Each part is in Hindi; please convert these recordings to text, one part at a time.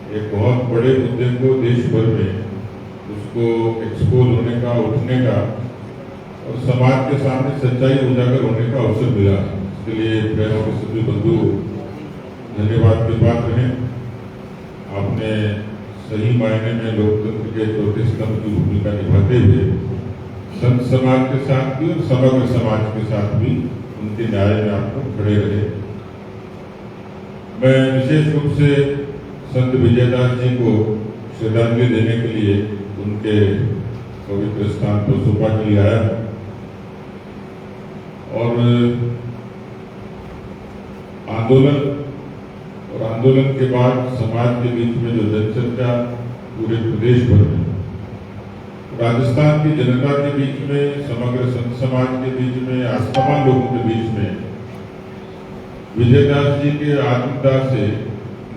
एक बहुत बड़े मुद्दे को देश भर में उसको एक्सपोज होने का, उठने का और समाज के सामने सच्चाई उजागर होने का अवसर मिला। इसके लिए प्रेरणा के सभी बंधु धन्यवाद के पात्र हैं। आपने सही मायने में लोकतंत्र के चौथे स्तंभ की भूमिका निभाते हुए संत समाज के साथ भी और समग्र समाज के साथ भी उनके न्याय में आपको खड़े रहे। मैं विशेष रूप से संत विजयदास जी को श्रद्धांजलि देने के लिए उनके पवित्र स्थान पर सुपा के लिए आया और आंदोलन के बाद समाज के बीच में जो जनचर्चा पूरे प्रदेश भर में, राजस्थान की जनता के बीच में, समग्र संत समाज के बीच में, आस्थावान लोगों के बीच में विजयदास जी के आत्मदाह से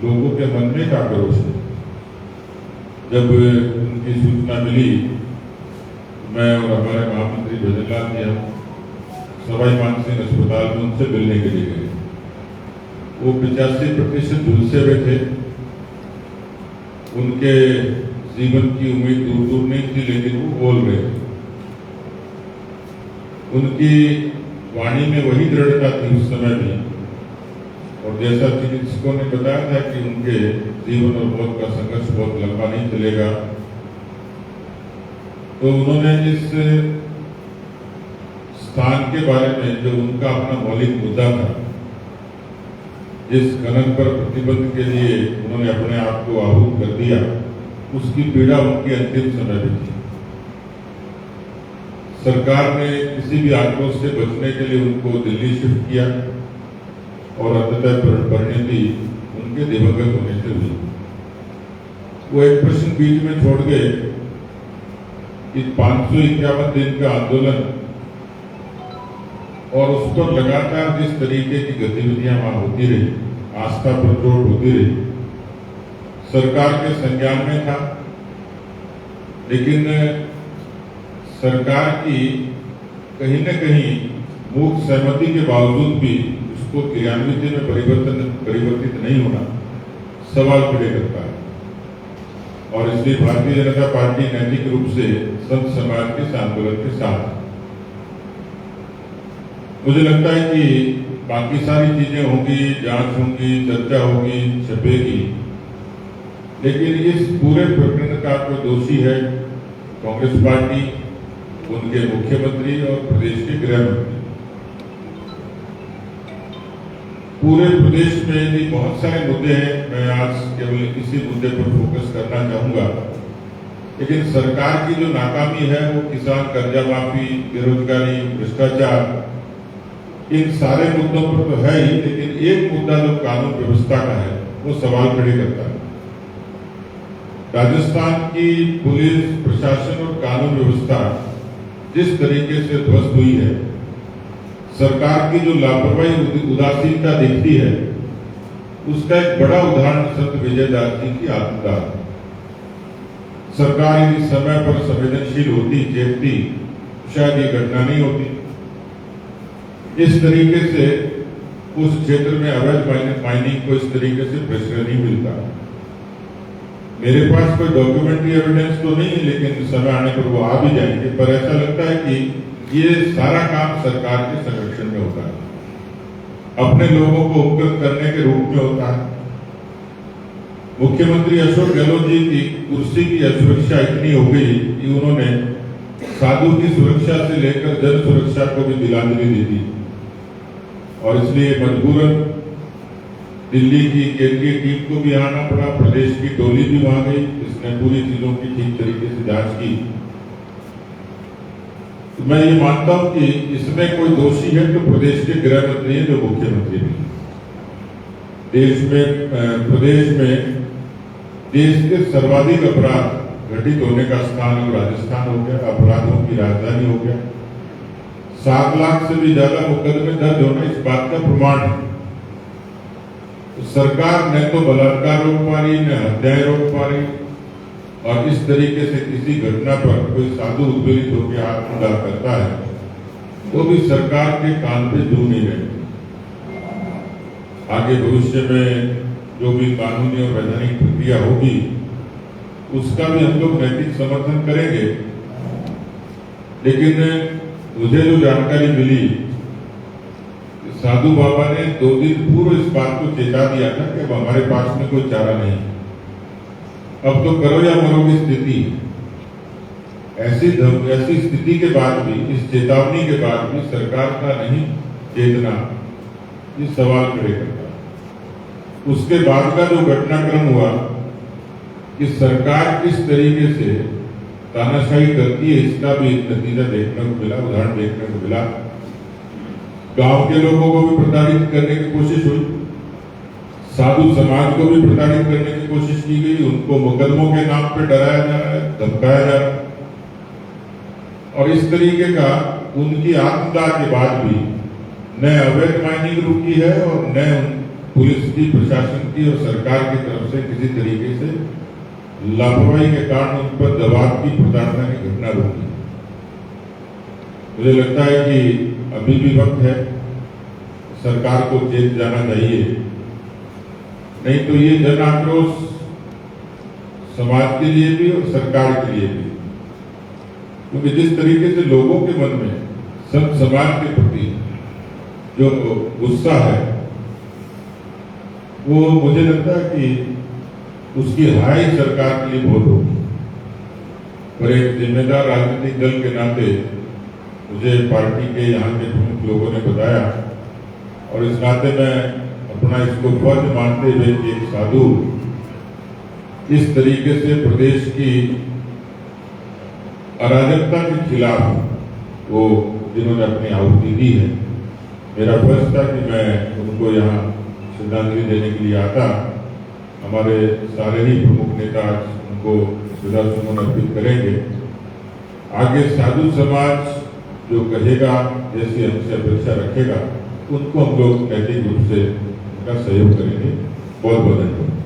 लोगों के मन में एक आक्रोश है। जब उनकी सूचना मिली, मैं और हमारे महामंत्री भजनलाल जी हम सवाई मानसिंह अस्पताल में उनसे मिलने के लिए गए। वो 85% झुलसे हुए थे। उनके जीवन की उम्मीद दूर दूर नहीं थी, लेकिन वो बोल रहे थे। उनकी वाणी में वही दृढ़ता थी उस समय भी, और जैसा चिकित्सकों ने बताया था कि उनके जीवन और मौत का संघर्ष बहुत लंबा नहीं चलेगा, तो उन्होंने इस स्थान के बारे में जो उनका अपना मौलिक मुद्दा था, जिस खनन पर प्रतिबंध के लिए उन्होंने अपने आप को आहूत कर दिया, उसकी पीड़ा उनके अंतिम समय में थी। सरकार ने किसी भी आक्रोश से बचने के लिए उनको दिल्ली शिफ्ट किया और अंततः परिणति उनके दिवंगत होने से हुई। वो एक प्रश्न बीच में छोड़ गए कि 551 दिन का आंदोलन और उस पर लगातार जिस तरीके की गतिविधियां वहां होती रही, आस्था पर चोट होती रही, सरकार के संज्ञान में था, लेकिन सरकार की कहीं न कहीं मूक सहमति के बावजूद भी उसको क्रियान्वित में परिवर्तित नहीं होना सवाल खड़े करता है। और इसलिए भारतीय जनता पार्टी नैतिक रूप से संत समाज के इस आंदोलन के साथ। मुझे लगता है कि बाकी सारी चीजें होंगी, जांच होंगी, चर्चा होगी, छपेगी, लेकिन इस पूरे प्रकरण का जो दोषी है कांग्रेस पार्टी, उनके मुख्यमंत्री और प्रदेश के गृह मंत्री। पूरे प्रदेश में भी बहुत सारे मुद्दे हैं, मैं आज केवल इसी मुद्दे पर फोकस करना चाहूंगा। लेकिन सरकार की जो नाकामी है वो किसान कर्जा माफी, बेरोजगारी, भ्रष्टाचार, इन सारे मुद्दों पर तो है ही, लेकिन एक मुद्दा जो कानून व्यवस्था का है वो सवाल खड़े करता है। राजस्थान की पुलिस प्रशासन और कानून व्यवस्था जिस तरीके से ध्वस्त हुई है, सरकार की जो लापरवाही, उदासीनता दिखती है, उसका एक बड़ा उदाहरण संत विजयदास जी की आत्मदाह। सरकार यदि समय पर संवेदनशील होती, चेतती, शायद ये घटना नहीं होती। इस तरीके से उस क्षेत्र में अवैध माइनिंग को इस तरीके से प्रेशर नहीं मिलता। मेरे पास कोई डॉक्यूमेंट्री एविडेंस तो नहीं है, लेकिन समय आने पर वो आ भी जाएंगे। पर ऐसा लगता है कि ये सारा काम सरकार के संरक्षण में होता है, अपने लोगों को उपकृत करने के रूप में होता है। मुख्यमंत्री अशोक गहलोत जी की कुर्सी की असुरक्षा इतनी हो गई कि उन्होंने साधु की सुरक्षा से लेकर जन सुरक्षा को भी तिलांजलि दी थी, और इसलिए मजबूरन दिल्ली की केंद्रीय टीम को भी आना पड़ा, प्रदेश की टोली भी वहां गई, इसने पूरी चीजों की ठीक तरीके से जांच की। तो मैं ये मानता हूं कि इसमें कोई दोषी है तो प्रदेश के गृह मंत्री है, जो मुख्यमंत्री भी। प्रदेश में देश के सर्वाधिक अपराध घटित होने का स्थान अब राजस्थान हो गया, अपराधों की राजधानी हो गया। 7 लाख से भी ज्यादा मुकदमे दर्ज होना इस बात का प्रमाण है। तो सरकार न तो बलात्कार रोक पा रही, न हत्याएं रोक पा रही, और इस तरीके से किसी घटना पर कोई साधु उद्वेलित होकर आत्मदाह करता है तो भी सरकार के कान पे जू नहीं रहती। आगे भविष्य में जो भी कानूनी और वैधानिक प्रक्रिया होगी उसका भी हम लोग नैतिक समर्थन करेंगे। लेकिन मुझे जो जानकारी मिली, साधु बाबा ने 2 दिन पूर्व इस बात को चेता दिया था कि अब हमारे पास में कोई चारा नहीं, अब तो करो या मरो की स्थिति। ऐसी स्थिति के बाद भी, इस चेतावनी के बाद भी सरकार का नहीं चेतना, ये सवाल खड़े करता है। उसके बाद का जो घटनाक्रम हुआ कि सरकार किस तरीके से तानाशाही करती है, इसका भी एक नतीजा देखने को मिला, उदाहरण देखने को मिला। गांव के लोगों को भी प्रताड़ित करने की कोशिश हुई, साधु समाज को भी प्रताड़ित करने की कोशिश की गई, उनको मुकदमों के नाम पे डराया जा रहा है, धमकाया जा रहा है। और इस तरीके का उनकी आत्मदाह के बाद भी न अवैध माइनिंग रुकी है और न पुलिस की, प्रशासन की और सरकार की तरफ से किसी तरीके से लापरवाही के कारण उन पर दबाव की, प्रताड़ना की घटना रुकी। मुझे लगता है कि अभी भी वक्त है, सरकार को चेत जाना चाहिए, नहीं तो ये जन आक्रोश समाज के लिए भी और सरकार के लिए भी, क्योंकि जिस तरीके से लोगों के मन में संत समाज के प्रति जो गुस्सा है, वो मुझे लगता है कि उसकी हाई सरकार के लिए बहुत होगी। पर एक जिम्मेदार राजनीतिक दल के नाते मुझे पार्टी के यहाँ के प्रमुख लोगों ने बताया, और इस नाते मैं अपना इसको फर्ज मानते हुए कि एक साधु इस तरीके से प्रदेश की अराजकता के खिलाफ वो जिन्होंने अपनी आहुति दी है, मेरा फर्ज था कि मैं उनको यहाँ श्रद्धांजलि देने के लिए आता। हमारे सारे ही प्रमुख नेता आज उनको श्रद्धासुमन अर्पित करेंगे। आगे साधु समाज जो कहेगा, जैसी हमसे अपेक्षा रखेगा, उनको हम लोग नैतिक रूप से उनका सहयोग करेंगे। बहुत बहुत धन्यवाद।